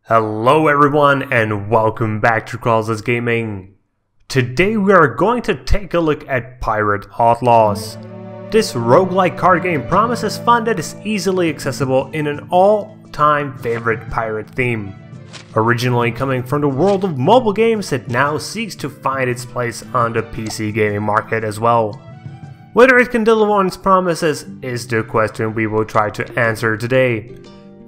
Hello everyone and welcome back to Crawlsless Gaming. Today we are going to take a look at Pirate Outlaws. This roguelike card game promises fun that is easily accessible in an all-time favorite pirate theme. Originally coming from the world of mobile games, it now seeks to find its place on the PC gaming market as well. Whether it can deliver on its promises is the question we will try to answer today.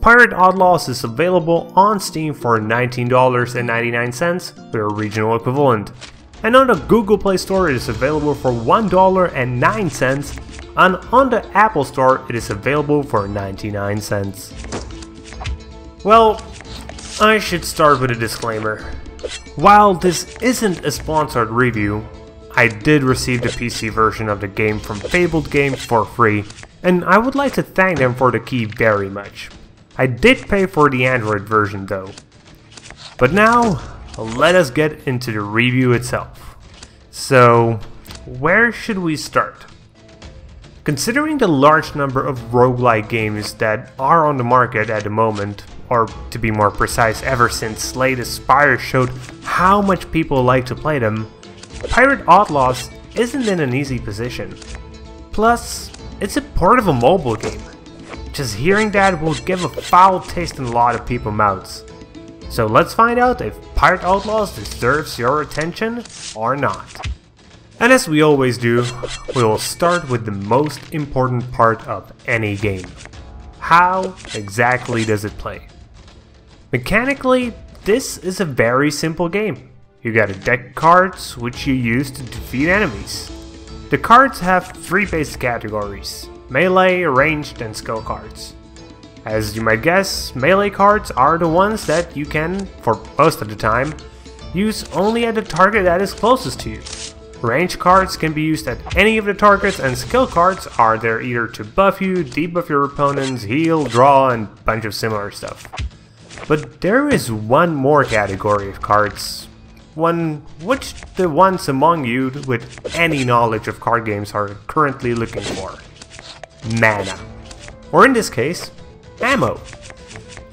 Pirate Outlaws is available on Steam for $19.99, their regional equivalent. And on the Google Play Store it is available for $1.09, and on the Apple Store it is available for 99 cents. Well, I should start with a disclaimer. While this isn't a sponsored review, I did receive the PC version of the game from Fabled Games for free, and I would like to thank them for the key very much. I did pay for the Android version though. But now, let us get into the review itself. So, where should we start? Considering the large number of roguelike games that are on the market at the moment, or to be more precise, ever since Slay the Spire showed how much people like to play them, Pirate Outlaws isn't in an easy position. Plus, it's a port of a mobile game. Just hearing that will give a foul taste in a lot of people's mouths. So let's find out if Pirate Outlaws deserves your attention or not. And as we always do, we will start with the most important part of any game. How exactly does it play? Mechanically, this is a very simple game. You got a deck of cards which you use to defeat enemies. The cards have three basic categories: melee, ranged, and skill cards. As you might guess, melee cards are the ones that you can, for most of the time, use only at the target that is closest to you. Ranged cards can be used at any of the targets, and skill cards are there either to buff you, debuff your opponents, heal, draw, and a bunch of similar stuff. But there is one more category of cards, one which the ones among you with any knowledge of card games are currently looking for. Mana. Or in this case, ammo.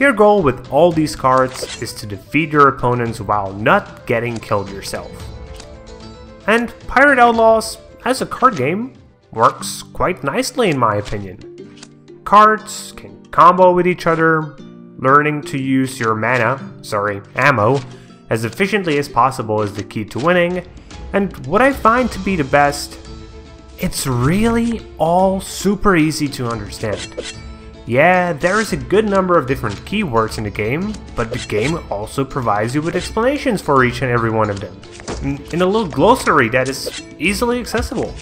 Your goal with all these cards is to defeat your opponents while not getting killed yourself. And Pirate Outlaws, as a card game, works quite nicely in my opinion. Cards can combo with each other, learning to use your ammo, as efficiently as possible is the key to winning, and what I find to be the best, it's really all super easy to understand. Yeah, there is a good number of different keywords in the game, but the game also provides you with explanations for each and every one of them, in a little glossary that is easily accessible.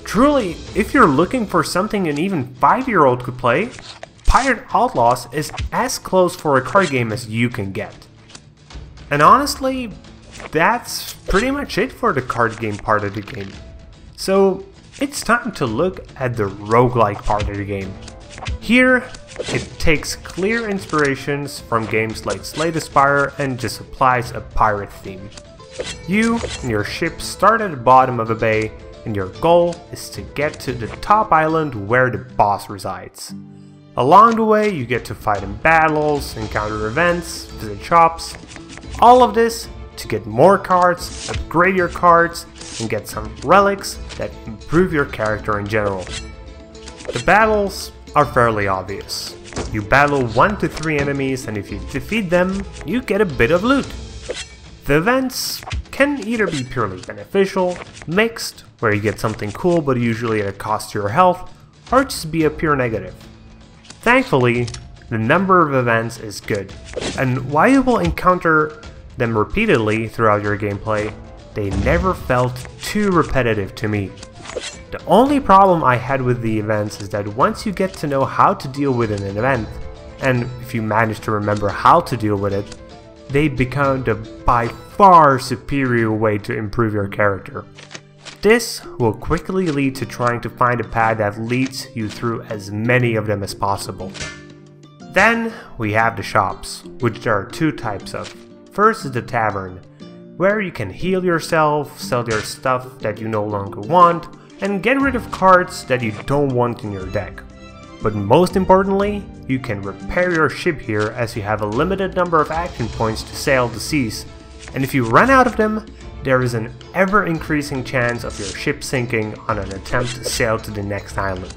Truly, if you're looking for something an even 5-year-old could play, Pirate Outlaws is as close for a card game as you can get. And honestly, that's pretty much it for the card game part of the game. So, it's time to look at the roguelike part of the game. Here, it takes clear inspirations from games like Slay the Spire and just applies a pirate theme. You and your ship start at the bottom of a bay, and your goal is to get to the top island where the boss resides. Along the way, you get to fight in battles, encounter events, visit shops, all of this to get more cards, upgrade your cards, and get some relics that improve your character in general. The battles are fairly obvious. You battle 1 to 3 enemies, and if you defeat them, you get a bit of loot. The events can either be purely beneficial, mixed, where you get something cool but usually at a cost to your health, or just be a pure negative. Thankfully, the number of events is good, and while you will encounter them repeatedly throughout your gameplay, they never felt too repetitive to me. The only problem I had with the events is that once you get to know how to deal with an event, and if you manage to remember how to deal with it, they become the by far superior way to improve your character. This will quickly lead to trying to find a path that leads you through as many of them as possible. Then we have the shops, which there are two types of. First is the tavern, where you can heal yourself, sell your stuff that you no longer want, and get rid of cards that you don't want in your deck. But most importantly, you can repair your ship here as you have a limited number of action points to sail the seas, and if you run out of them, there is an ever-increasing chance of your ship sinking on an attempt to sail to the next island.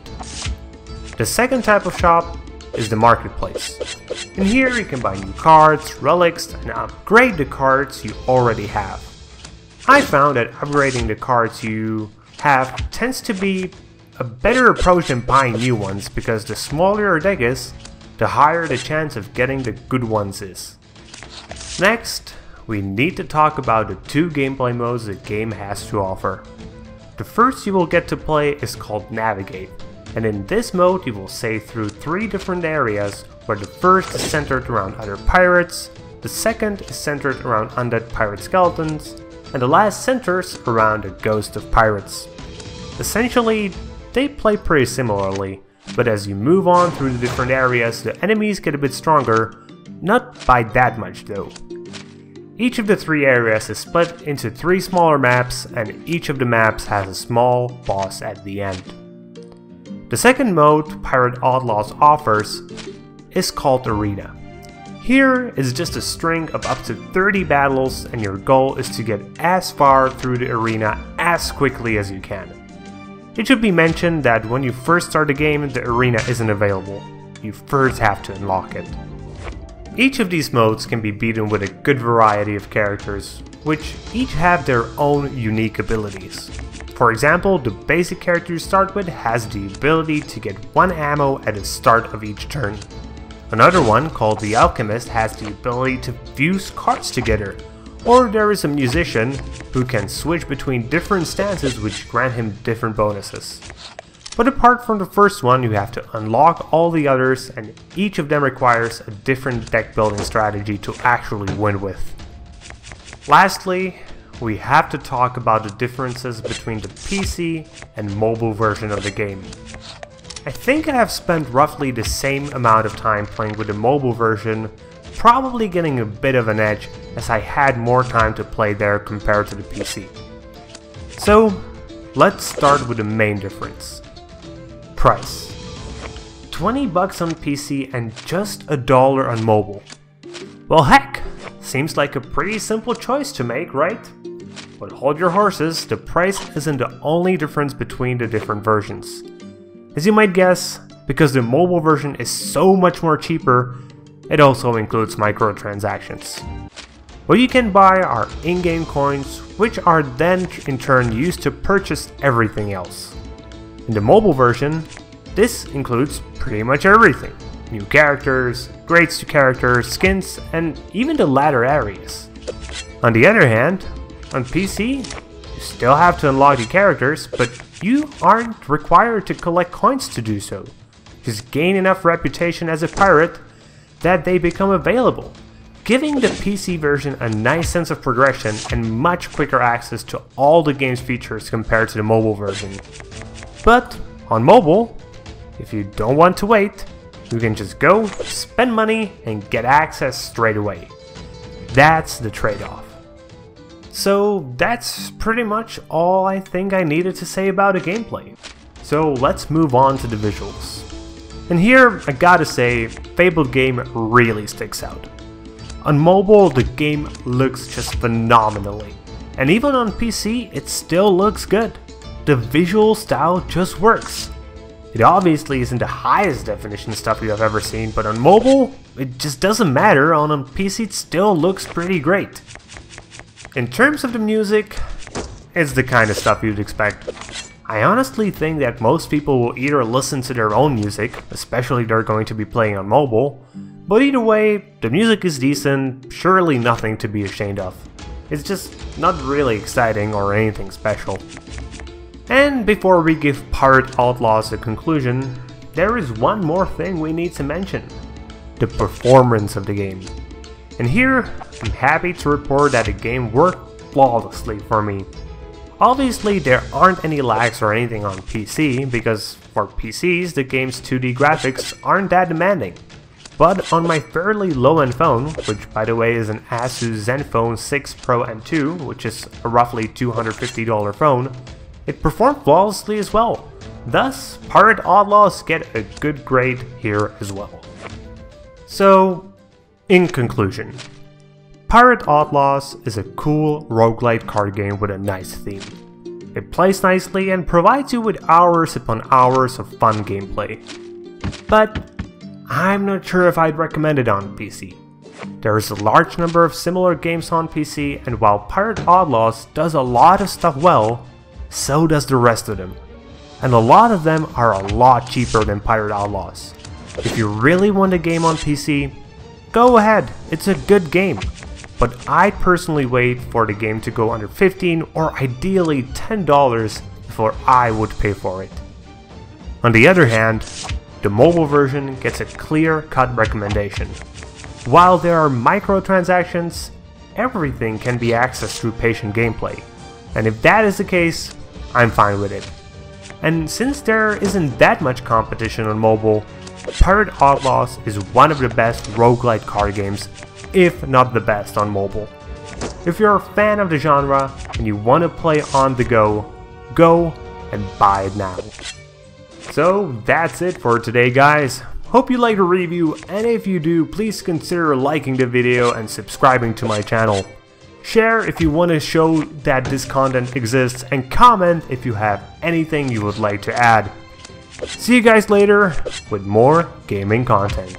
The second type of shop is the marketplace. In here you can buy new cards, relics, and upgrade the cards you already have. I found that upgrading the cards you have tends to be a better approach than buying new ones, because the smaller your deck is, the higher the chance of getting the good ones is. Next, we need to talk about the two gameplay modes the game has to offer. The first you will get to play is called Navigate, and in this mode you will sail through 3 different areas, where the first is centered around other pirates, the second is centered around undead pirate skeletons, and the last centers around a ghost of pirates. Essentially, they play pretty similarly, but as you move on through the different areas, the enemies get a bit stronger, not by that much though. Each of the 3 areas is split into 3 smaller maps, and each of the maps has a small boss at the end. The second mode Pirate Outlaws offers is called Arena. Here is just a string of up to 30 battles, and your goal is to get as far through the arena as quickly as you can. It should be mentioned that when you first start the game, the arena isn't available. You first have to unlock it. Each of these modes can be beaten with a good variety of characters, which each have their own unique abilities. For example, the basic character you start with has the ability to get 1 ammo at the start of each turn. Another one, called the Alchemist, has the ability to fuse cards together. Or there is a musician who can switch between different stances which grant him different bonuses. But apart from the first one, you have to unlock all the others, and each of them requires a different deck building strategy to actually win with. Lastly, we have to talk about the differences between the PC and mobile version of the game. I think I have spent roughly the same amount of time playing with the mobile version, probably getting a bit of an edge as I had more time to play there compared to the PC. So, let's start with the main difference. Price. 20 bucks on PC and just $1 on mobile. Well heck, seems like a pretty simple choice to make, right? But hold your horses, the price isn't the only difference between the different versions. As you might guess, because the mobile version is so much more cheaper, it also includes microtransactions. What you can buy are in-game coins, which are then in turn used to purchase everything else. In the mobile version, this includes pretty much everything. New characters, grades to characters, skins, and even the ladder areas. On the other hand, on PC, you still have to unlock the characters, but you aren't required to collect coins to do so. Just gain enough reputation as a pirate that they become available, giving the PC version a nice sense of progression and much quicker access to all the game's features compared to the mobile version. But on mobile, if you don't want to wait, you can just go, spend money, and get access straight away. That's the trade-off. So that's pretty much all I think I needed to say about the gameplay. So let's move on to the visuals. And here, I gotta say, Fabled game really sticks out. On mobile, the game looks just phenomenally. And even on PC, it still looks good. The visual style just works. It obviously isn't the highest definition stuff you have ever seen, but on mobile, it just doesn't matter. On PC, it still looks pretty great. In terms of the music, it's the kind of stuff you'd expect. I honestly think that most people will either listen to their own music, especially if they're going to be playing on mobile, but either way, the music is decent, surely nothing to be ashamed of. It's just not really exciting or anything special. And before we give Pirate Outlaws a conclusion, there is one more thing we need to mention. The performance of the game. And here, I'm happy to report that the game worked flawlessly for me. Obviously there aren't any lags or anything on PC, because for PCs the game's 2D graphics aren't that demanding. But on my fairly low-end phone, which by the way is an Asus Zenfone 6 Pro M2, which is a roughly $250 phone, it performed flawlessly as well, Thus, Pirate Outlaws get a good grade here as well. So, in conclusion, Pirate Outlaws is a cool roguelite card game with a nice theme. It plays nicely and provides you with hours upon hours of fun gameplay. But I'm not sure if I'd recommend it on PC. There is a large number of similar games on PC, and while Pirate Outlaws does a lot of stuff well, so does the rest of them. And a lot of them are a lot cheaper than Pirate Outlaws. If you really want a game on PC, go ahead, it's a good game. But I'd personally wait for the game to go under $15 or ideally $10 before I would pay for it. On the other hand, the mobile version gets a clear-cut recommendation. While there are microtransactions, everything can be accessed through patient gameplay. And if that is the case, I'm fine with it. And since there isn't that much competition on mobile, Pirate Outlaws is one of the best roguelite card games, if not the best on mobile. If you're a fan of the genre and you want to play on the go, go and buy it now. So that's it for today, guys. Hope you liked the review, and if you do, please consider liking the video and subscribing to my channel. Share if you want to show that this content exists, and comment if you have anything you would like to add. See you guys later with more gaming content.